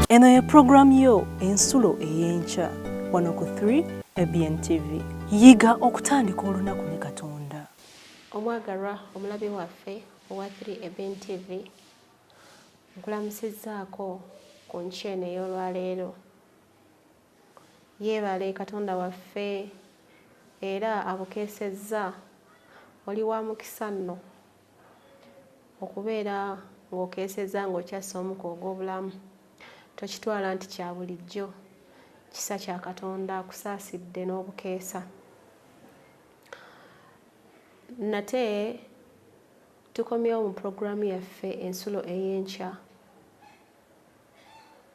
Eno ye program yo ensulo ey'enkya wano ku 3 ABN TV. Yiga okutandika olunaku ne Katonda. Omwagalwa omulabi waffe owa 3 ABN TV nkulamusizzaako ku nkya eno ey'olwaleero. Yeebale Katonda waffe era abukeesezza oli wa mukisa nno okubeera ng'okeesezza ng'okyassa omuko ogw'obulamu. Tokitwala nti kya bulijjo, kisa kya Katonda akusaasidde n'obukeesa. Nate tukomyewo mu pulogulaamu yaffe ensulo ey'enkya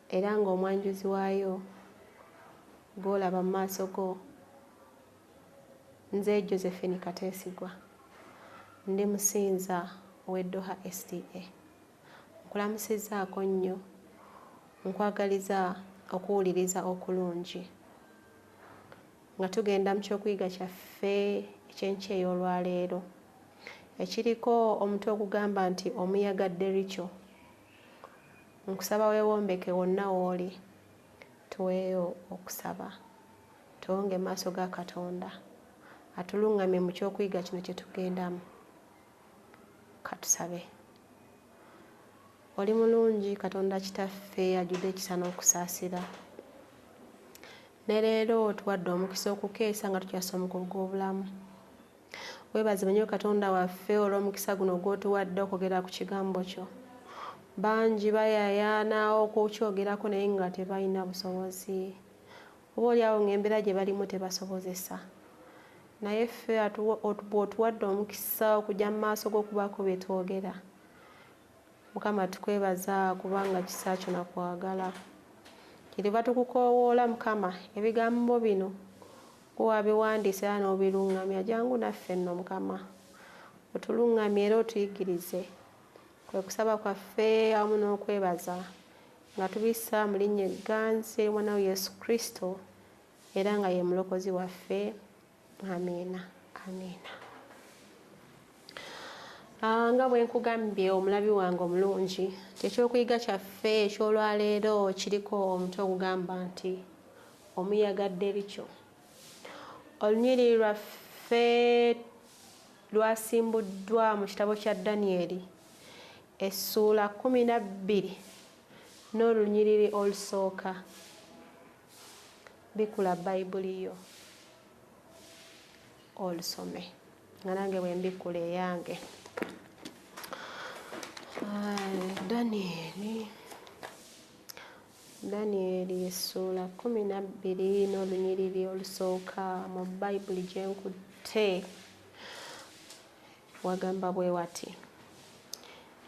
era ng'omwanjuzi waayo gw'olaba mu maaso go nze Josephine Kateesigwa ndi musinza w'Eddoha SDA. Nkulamusizzaako nnyo, nkwagaliza okuwuliriza okulungi nga tugenda mu kyokuyiga kyaffe eky'enkya ey'olwaleero ekiriko omutwe ogugamba nti Omuyaga Derecho. Nkusaba weewombeke wonna w'oli tuweeyo okusaba tuwonge maaso ga Katonda atulungamye mu kyokuyiga kino kye tugendamu. Katusabe. Oli mulungi Katonda kitaffe ajudde ekisa n'okusaasira. Ne leero tuwadde omukisa okukeesa nga tukyassa omukugu gw'obulamu. Weebaze nnyo Katonda waffe olw'omukisa guno gw'otuwadde okwogera ku kigambo kyo. Bangi bayaayaana okukyogerako naye nga tebalina busobozi. Oboolyawo ng'embeera gye balimu tebasobozesa. Naye ffe bw'otuwadde omukisa okujja mu maaso g'okubaako bye twogera. Mukama tukwebaza kubanga kisa kyo na kwagala. Kiriva tukukoowoola Mukama ebigambo bino wabiwandiise era n'obiruŋŋamya jangu naffe nno Mukama. Otuluŋŋamye era otuyigirize. Kwe kusaba kwaffe awamu n'okwebaza nga tubissa mu linnya egganzi ery'Omwana we Yesu Kristo era nga ye mulokozi waffe. Amiina. Amiina. Nga bwe nkugambye omulabi wange omulungi, ekyokuyiga kyaffe eky'olwaleero kiriko omutwe ogugamba nti Omuyaga Derecho. Olunyiriri lwaffe lwasimbuddwa mu kitabo kya Danyeri essuula 12 n'olunyiriri olusooka. Bikula Bayibuli yo olusome nga nange bwe mbikula eyange. Danyeri essuula 12 n'olunyiriri olusooka mu Bayibuli gye nkutte wagamba bwe wati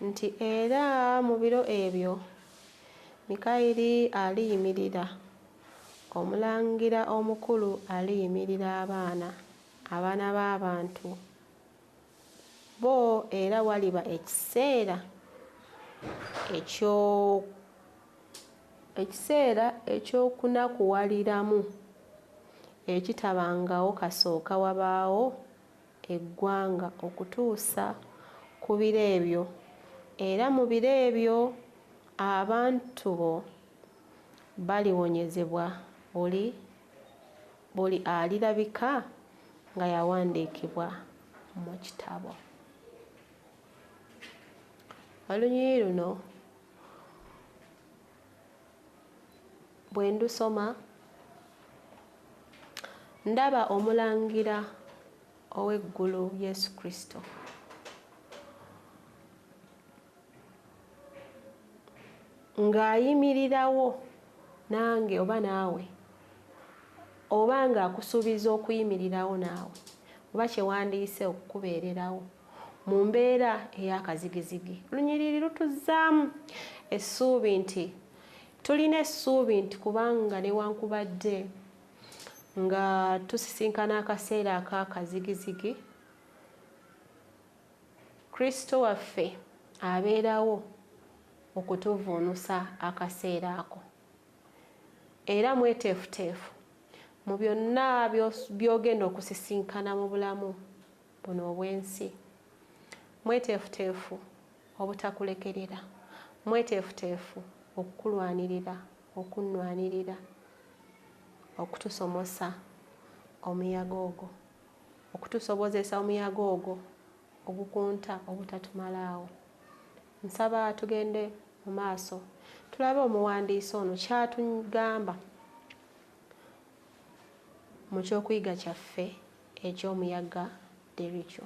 nti era mu biro ebyo Mikayiri aliyimirira, omulangira omukulu aliyimirira abaana b'abantu bo era waliba ekiseera eky'okunakuwaliramu ekitabangawo kasooka wabaawo eggwanga okutuusa ku biro ebyo. Era mu biro ebyo abantu bo baliwonyezebwa buli alirabika nga yawandiikibwa mu kitabo. Olunyiriri luno bwe ndusoma ndaba omulangira ow'eggulu Yesu Kristo ng'ayimirirawo nange oba naawe, oba ng'akusuubiza okuyimirirawo naawe, oba kyewandiise okukubeererawo mu mbeera ey'akazigizigi. Olunyiriri lutuzzaamu essuubi nti tulina essuubi nti kubanga newankubadde nga tusisinkana akaseera ak'akazigizigi, Kristo waffe abeerawo okutuvuunusa akaseera ako. Era mweteefuteefu mu byonna by'ogenda okusisinkana mu bulamu buno obw'ensi. Mweteefuteefu obutakulekerera, mweteefuteefu okukulwanirira okunnwanirira okutusomosa omuyaga ogwo, okutusobozesa omuyaga ogwo ogukunta obutatumalaawo. Nsaba tugende mu maaso tulabe omuwandiisi ono kyatugamba mu kyokuyiga kyaffe eky'omuyaga Derecho.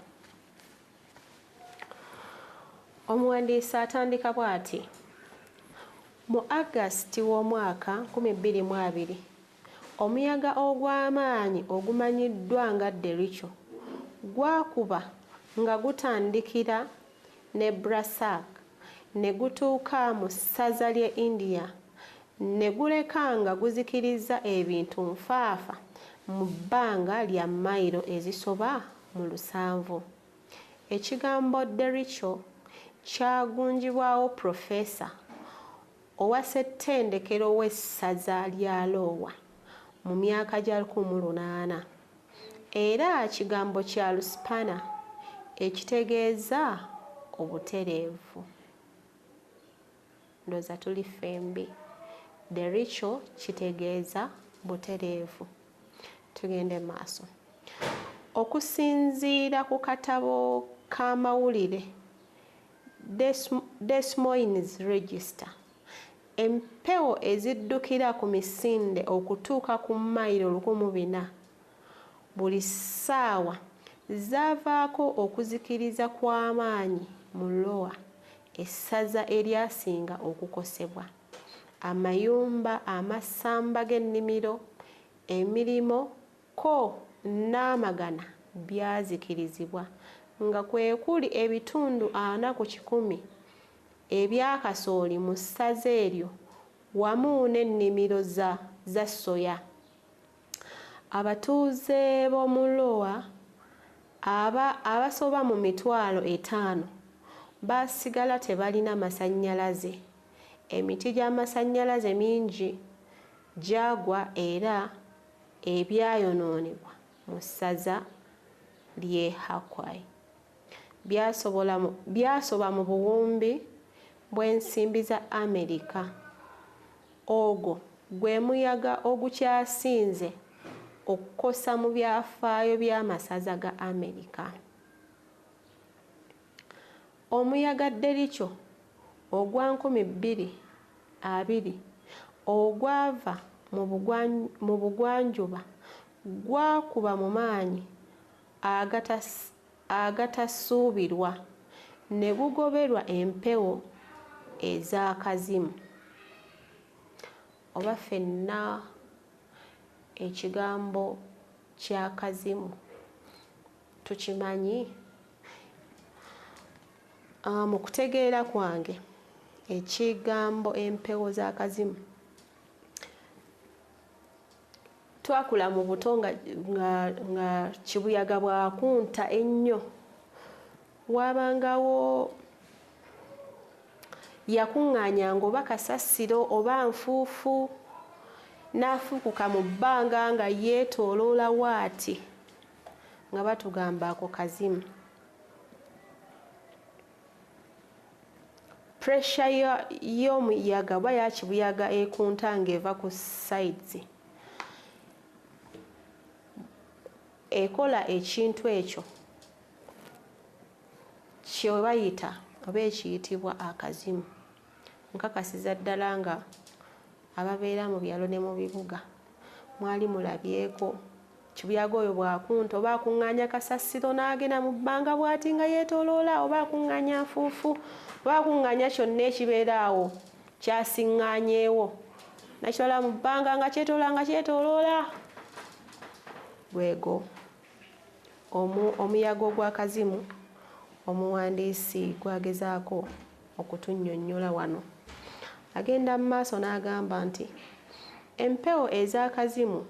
Omuwandiisi atandika bw'ati: mu August w'omwaka 2020 omuyaga ogw'amaanyi ogumanyiddwa nga Derecho gwakuba nga gutandikira ne Brasak ne gutuuka mu ssaza ly'e India ne guleka nga guzikiriza ebintu nfaafa mu bbanga lya mayiro ezisoba mu 7. Ekigambo Derecho kyagunjibwawo Profesa owa ssettendekero w'essaza lya Lowa mu myaka gya 1800 era kigambo kya Luspana ekitegeeza obutereevu. Ndooza tuli fembi. Derecho kitegeeza butereevu. Tugende maaso. Okusinziira ku katabo k'amawulire Des Moines Register, empewo eziddukira ku misinde okutuuka ku mayiro 1400 buli ssaawa zaavaako okuzikiriza kw'amaanyi mu Lowa, essaza eryasinga okukosebwa. Amayumba, amasamba g'ennimiro, emirimo ko n'amagana byazikirizibwa nga kwe kuli ebitundu 40 ku 100 ebya kasooli mu ssaza eryo wamu n'ennimiro za soya. Abatuuze b'omu Lowa abasoba mu 5,000 baasigala tebalina masannyalaze. Emiti gy'amasannyalaze mingi gyagwa era ebyayonoonebwa mu ssaza ly'e Hakwai byasoba mu buwumbi bw'ensimbi za Amerika. Ogwo gwe muyaga ogukyasinze okukosa mu byafaayo by'amasaza ga Amerika. Omuyaga Derecho ogwa 2020 ogwava mu bugwanjuba gwakuba mu maanyi agatasuubirwa ne gugoberwa empewo ez'akazimu. Oba ffenna ekigambo ky'akazimu tukimanyi? Mu kutegeera kwange ekigambo empewo z'akazimu twakula mu buto nga kibuyaga bwakunta ennyo, wabangawo yakuŋŋaanyanga oba kasasiro oba nfuufu n'afuukuka mu bbanga nga yeetooloola waati nga batugamba ako kazimu. Pressure y'omuyaga oba yakibuyaga ekunta ng'eva ku sides ekola ekintu ekyo kye bayita oba ekiyitibwa akazimu. Nkakasiza ddala nga ababeera mu byalo ne mu bibuga mwali mulabyeko kibuyaga oyo bwakunta oba akuŋŋaanya kasasiro n'agenda mu bbanga bw'ati nga yeetooloola, oba akuŋŋaanya nfuufu, oba akuŋŋaanya kyonna ekibeera awo kyasiŋŋaanyeewo nakitwala mu bbanga nga kyetooloola. Gwego omuyaga ogw'akazimu omuwandiisi gwagezaako okutunnyonnyola wano. Agenda mu maaso n'agamba nti empewo ez'akazimu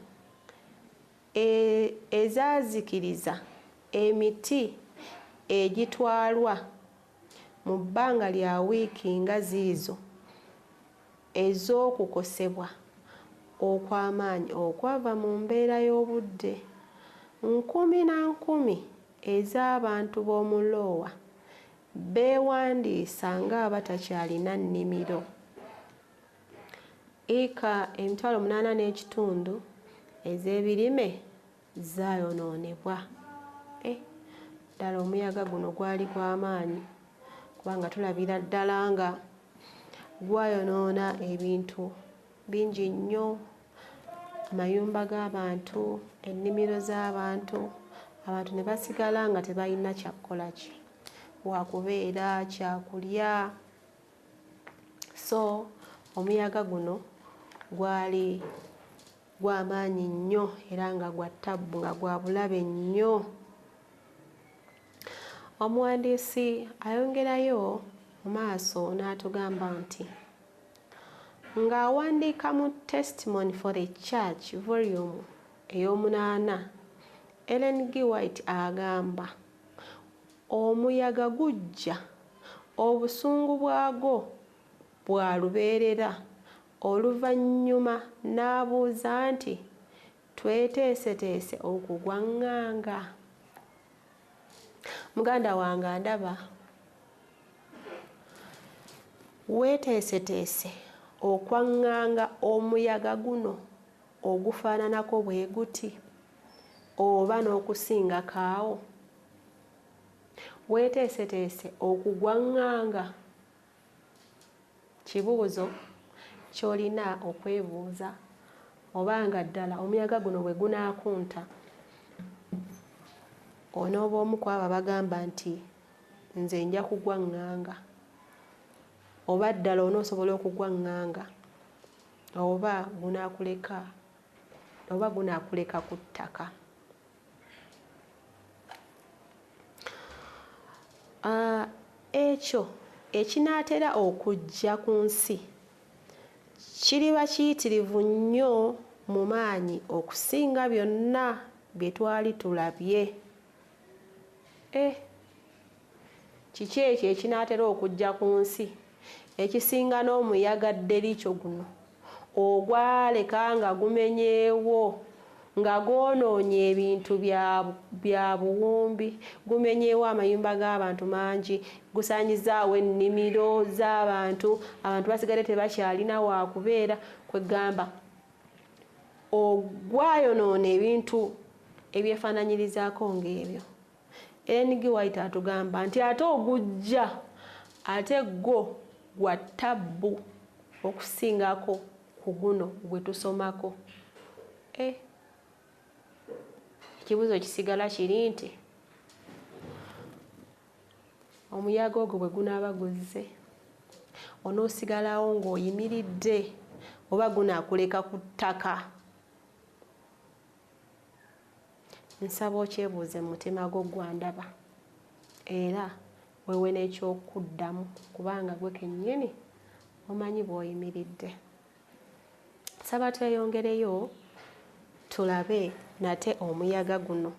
ezaazikiriza emiti egitwalwa mu bbanga lya wiiki nga ziizo ez'okukosebwa okw'amaanyi okwava mu mbeera y'obudde 10,000 ez'abantu b'omu Lowa beewandiisa ng'abatakyalina nnimiro. eka 8.5 ez'ebirime zaayonoonebwa. Ddala omuyaga guno gwali gw'amaanyi kubanga tulabira ddala nga gwayonoona ebintu bingi nnyo, amayumba g'abantu, ennimiro z'abantu, abantu ne basigala nga tebalina kyakukola ki wakubeera kyakulya. So omuyaga guno gwali gw'amaanyi nnyo era nga gwa ttabbu, nga gwa bulabe nnyo. Omuwandiisi ayongerayo mu maaso n'atugamba nti ng'awandiika mu Testimony for the Church volume ey'omunaana, Ellen G. White agamba omuyaga gujja, obusungu bwagwo bwa lubeerera. Oluvannyuma n'abuuza nti tweteeseteese okugwaŋŋanga. Muganda wange andaba, weeteeseteese okwaŋŋanga omuyaga guno ogufaananako bwe guti oba n'okusingako awo? Weeteeseteese okugwaŋŋanga? Kibuuzo ky'olina okwebuuza, obanga ddala omuyaga guno bwe gunaakunta onooba omu ku abo bagamba nti nze nja kugwaŋŋanga, oba ddala onoosobola okugwaŋŋanga, oba gunaakuleka ku ttaka. Ekyo ekinaatera okujja ku nsi kiriba kiyitirivu nnyo mu maanyi okusinga byonna bye twali tulabye. Kiki ekyo ekinaatera okujja ku nsi ekisinga n'omuyaga Derecho guno ogwaleka nga gumenyeewo, nga gwonoonye ebintu bya buwumbi, gumenyeewo amayumba g'abantu mangi, gusaanyizaawo ennimiro z'abantu, abantu basigadde tebakyalina waakubeera, kwegamba ogwayonoona ebintu ebyefaananyirizaako ng'ebyo. Ellen G. White atugamba nti ate ogujja ate gwo gwa ttabbu okusingako ku guno gwe tusomako. Ekibuuzo kisigala kiri nti omuyaga ogwo bwe gunaaba guzze onoosigalawo ng'oyimiridde oba gunaakuleka ku ttaka? Nsaba okyebuuze mu mutima gwo gwandaba era weewe n'ekyokuddamu kubanga gwe kennyini omanyi bw'oyimiridde. Nsaba tweyongereyo tulabe nate omuyaga guno.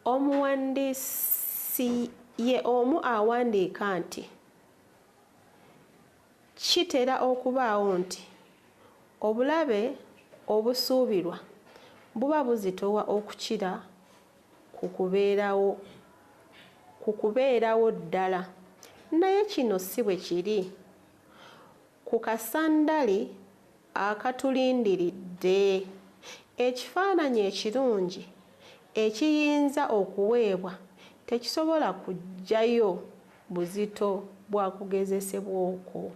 Omuwandiisi ye omu awandiika nti kitera okubaawo nti obulabe obusuubirwa buba buzitowa okukira ku kubeerawo ddala, naye kino si bwe kiri. Ku kasandali akatulindiridde, ekifaananyi ekirungi ekiyinza okuweebwa tekisobola kuggyayo buzito bwa kugezesebwa okwo.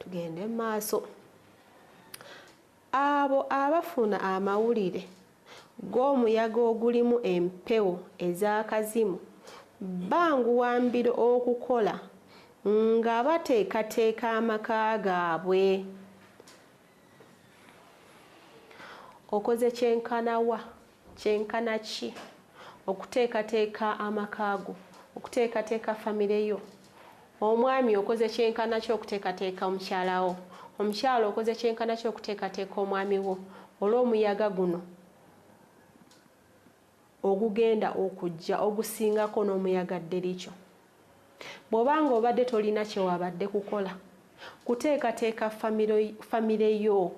Tugende mu maaso. Abo abafuna amawulire g'omuyaga ogulimu empewo ez'akazimu banguwambira okukola nga bateekateeka amaka gaabwe. Okoze kyenkana ki okuteekateeka amaka go, okuteekateeka famire yo? Omwami okoze kyenkana ki okuteekateeka omukyala wo? Omukyala okoze kyenkana ki okuteekateeka omwami wo olw'omuyaga guno ogugenda okujja ogusingako n'omuyaga Derecho? Bw'obanga obadde tolina kye wabadde kukola kuteekateeka famire yo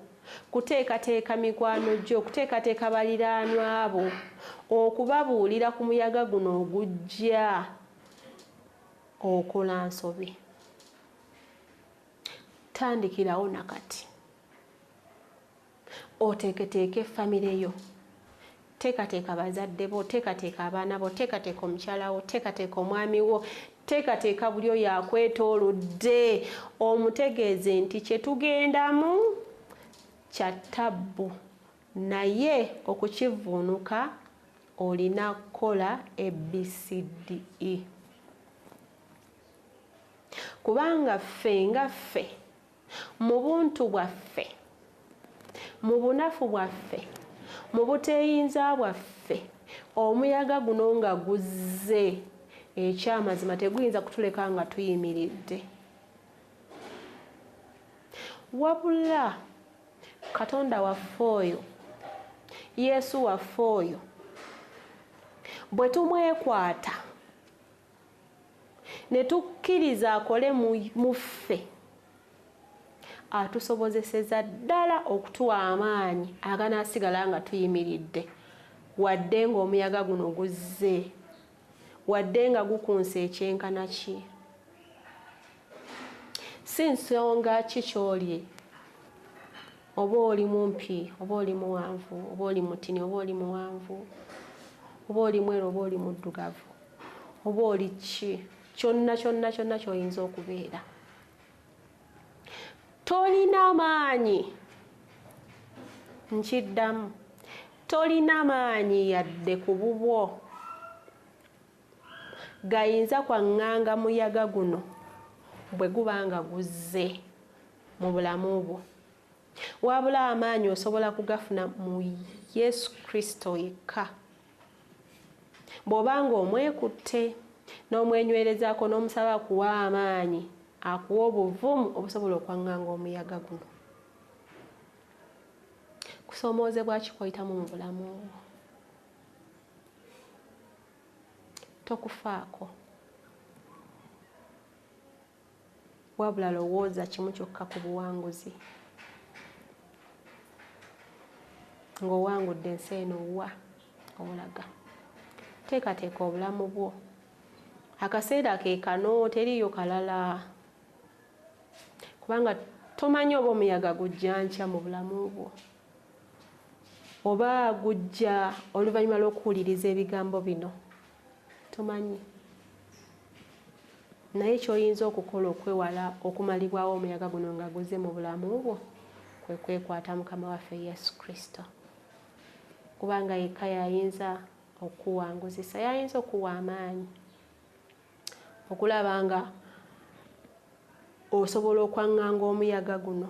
kuteekateeka mikwano gyo, kuteekateeka baliraanwa abo, okubabuulira ku muyaga guno ogujja okola nsobi. Tandikirawo nakati, oteeketeeke famire yo, teekateeka bazadde bo, teekateeka abaana bo, teekateeka omukyala wo, teekateeka omwami wo, teekateeka buli oyo akwetoolodde, omutegeeze nti kye tugendamu kya ttabbu, naye okukivuunuka olina kukola ABCDE. Kubanga ffe nga ffe, mu buntu bwaffe, mu bunafu bwaffe, mu buteeyinza bwaffe, omuyaga guno nga guzze, ekyamazima teguyinza kutuleka nga tuyimiridde. Wabula Katonda waffe oyo, Yesu waffe oyo, bwe tumwekwata ne tukkiriza akole mu ffe, atusobozeseza ddala okutuwa amaanyi aganaasigala nga tuyimiridde, wadde ng'omuyaga guno guzze, wadde nga gukunse ekyenkana ki. Si nsonga ki ky'oli, oba oli mumpi, oba oli muwanvu, oba oli mutini, oba oli muwanvu, oba oli mweru, oba oli muddugavu, oba oli ki, kyonna kyonna kyonna ky'oyinza okubeera, tolina maanyi. Nkiddamu, tolina maanyi yadde ku bubwo gayinza kwaŋŋanga muyaga guno bwe guba nga guzze mu bulamu bwo. Wabula amaanyi osobola kugafuna mu Yesu Kristo yekka. Bw'oba nga omwekutte n'omwenywerezaako n'omusaba akuwa amaanyi, akuwa obuvumu obusobola okwaŋŋanga omuyaga guno. Kusoomoozebwa ki kw'oyitamu mu bulamu bwo? Tokufaako, wabula lowooza kimu kyokka ku buwanguzi, ng'owangudde ensi eno wa obulaga. Teekateeka obulamu bwo, akaseera ke kano, teriyo kalala, kubanga tomanyi oba omuyaga gujja nkya mu bulamu bwo, oba gujja oluvannyuma lw'okuwuliriza ebigambo bino, tomanyi. Naye ky'oyinza okukola okwewala okumalibwawo omuyaga guno nga guzze mu bulamu bwo, kwe kwekwata Mukama waffe Yesu Kristo, kubanga yekka y'ayinza okuwanguzisa, y'ayinza okuwa amaanyi okulaba nga osobola okwaŋŋanga omuyaga guno,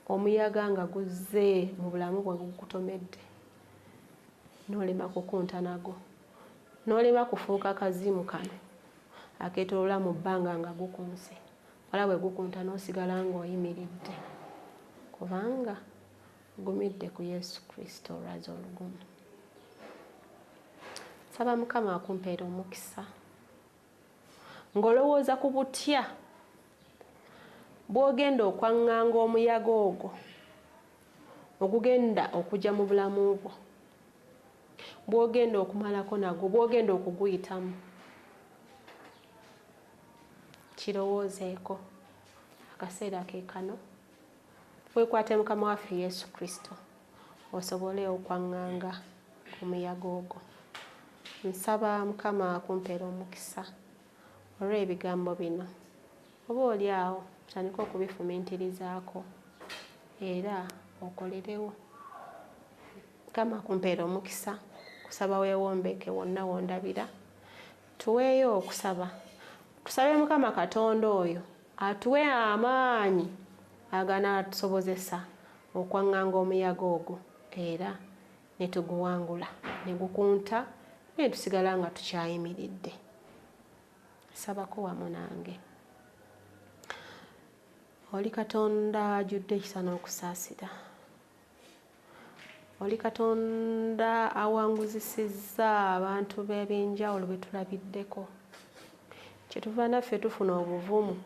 omuyaga nga guzze mu bulamu bwe gukutomedde, n'olema kukunta nago, n'olema kufuuka kazimu kano akeetoloola mu bbanga nga gukunse, wala bwe gukunta n'osigala ng'oyimiridde, kubanga gumidde ku Yesu Kristo olwazi olugumu. Saba Mukama akumpeera omukisa, ng'olowooza ku butya bw'ogenda okwaŋŋanga omuyaga ogwo ogugenda okujja mu bulamu bwo, bw'ogenda okumalako nagwo, bw'ogenda okuguyitamu. Kirowoozeeko, akaseera ke kano, weekwate Mukama waffe Yesu Kristo osobole okwaŋŋanga omuyaga ogwo. Nsaba Mukama akumpeera omukisa olw'ebigambo bino, oba oli awo otandike okubifumiitirizaako era okolerewo. Mukama akumpeera omukisa, kusaba weewombeeke wonna wondabira, tuweeyo okusaba, tusabe Mukama Katonda oyo atuwe amaanyi aganaatusobozesa okwaŋŋanga omuyaga ogwo era ne tuguwangula, ne gukunta, ne tusigala nga tukyayimiridde. Sabako wamu nange. Oli Katonda ajjudde ekisa n'okusaasira, oli Katonda awanguzisizza abantu b'ebyenjawulo be tulabiddeko, kyetuva naffe tufuna obuvumu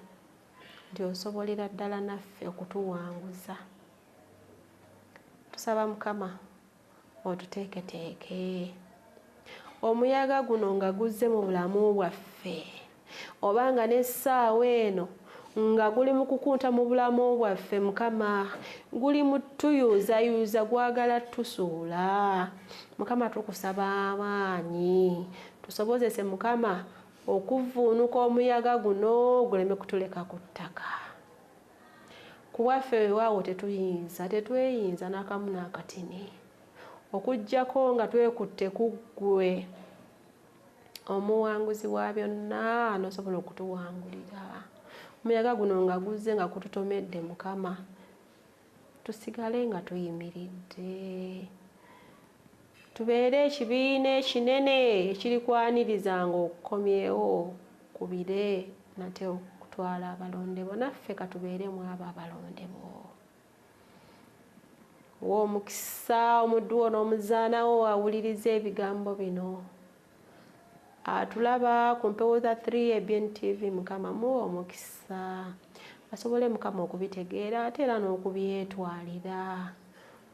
nti osobolera ddala naffe okutuwanguza. tusaba Mukama otuteeketeeke. Omuyaga guno nga guzze mu bulamu bwaffe obanga n'essaawa eno nga guli mu kukunta mu bulamu bwaffe, Mukama guli mu tuyuuzayuuza gwagala tusuula. Mukama tukusaba amaanyi tusobozese Mukama okuvvuunuka omuyaga guno guleme kutuleka ku ttaka. Ku bwaffe weewaawo tetweyinza n'akamu n'akatini okuggyako nga twekutte ku ggwe omuwanguzi wa byonna n'osobola okutuwangulira. Omuyaga guno nga guzze nga kututomedde, Mukama tusigale nga tuyimiridde, tubeere ekibiina ekinene ekirikwaniriza nga okukomyewo kubire nate okutwala abalonde bo, naffe katubeeremu abo abalonde bo. W'omukisa omuddu wo n'omuzaana wo awuliriza ebigambo bino, atulaba ku mpewo za 3 ABN TV, Mukama muwe omukisa asobole Mukama okubitegeera ate era n'okubyetwalira.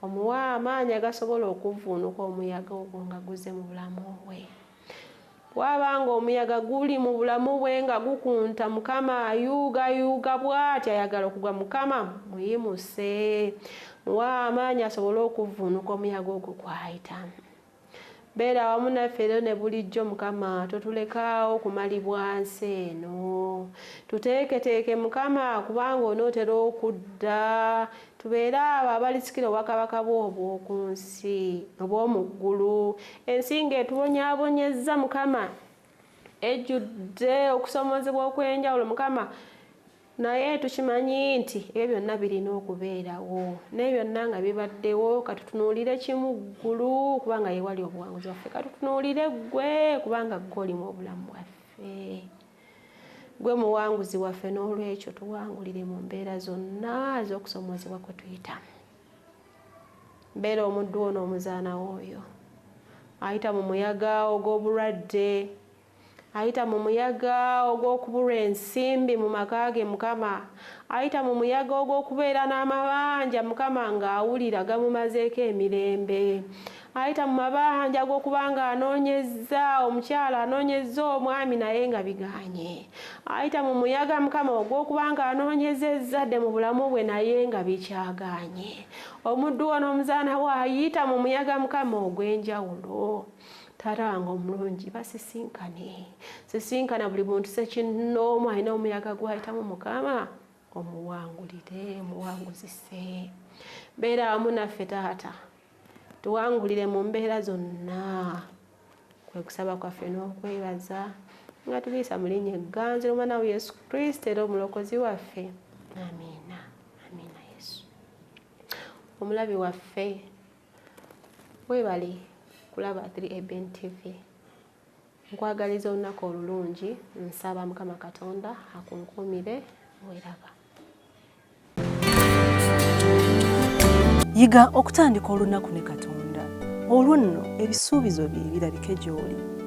Omuwa amaanyi agasobola okuvvuunuka omuyaga ogwo nga guzze mu bulamu bwe. Bw'abanga omuyaga guli mu bulamu bwe nga gukunta, Mukama ayuugayuuga bw'ati ayagala okugwa, Mukama muyimuse. Muwa amaanyi asobole okuvvuunuka omuyaga ogwo gw'ayitamu. Beera awamu naffe era ne bulijjo, Mukama totulekaawo kumalibwa nsi eno. Tuteeketeeke Mukama kubanga onootera okudda. Tubeere abo abalisikira obwakabaka bwo obw'oku nsi obw'omu ggulu. Ensi ng'etubonyaabonyezza, Mukama ejjudde okusomozebwa okw'enjawulo, Mukama naye tukimanyi nti ebyo byonna birina okubeerawo, naye byonna nga bibaddewo. Katutunuulire kimu ggulu kubanga ye wali obuwanguzi bwaffe. Katutunuulire ggwe kubanga ggwe olimu obulamu bwaffe. Gwe muwanguzi waffe, n'olwekyo tuwangulire mu mbeera zonna ez'okusomozebwa kwe tuyitamu. Mbeera omuddu wo n'omuzaana w'oyo ayita mu muyaga ogw'obulwadde, ayita mu muyaga ogw'okubulwa ensimbi mu maka ge, Mukama ayita mu muyaga ogw'okubeera n'amabanja, Mukama ng'awulira gamumazeeko emirembe, ayita mu mabanja ag'okuba nga anoonyezza omukyala, anoonyezza omwami naye nga biganye, ayita mu muyaga, Mukama ogw'okuba nga anoonyezza ezzadde mu bulamu bwe naye nga bikyaganye. Omuddu wo n'omuzaana we ayita mu muyaga, Mukama ogw'enjawulo. Taata wange omulungi, basisinkane, sisinkana buli muntu sekinnoomu alina omuyaga gw'ayitamu, Mukama omuwangulire, muwanguzise. Beera awamu naffe Taata, tuwangulire mu mbeera zonna. Kwe kusaba kwaffe n'okwebaza nga tubiisa mu linnya egganzi ly'Omwana wa Yesu Kristo era omulokozi waffe. Amiina. Amiina Yesu. Omulabi waffe, weebale kulaba 3 ABN TV. Nkwagaliza olunaku olulungi, nsaba Mukama Katonda akunkumire weeraba. Yiga okutandika olunaku ne Katonda. Olwo nno ebisuubizo bye birabike gy'oli.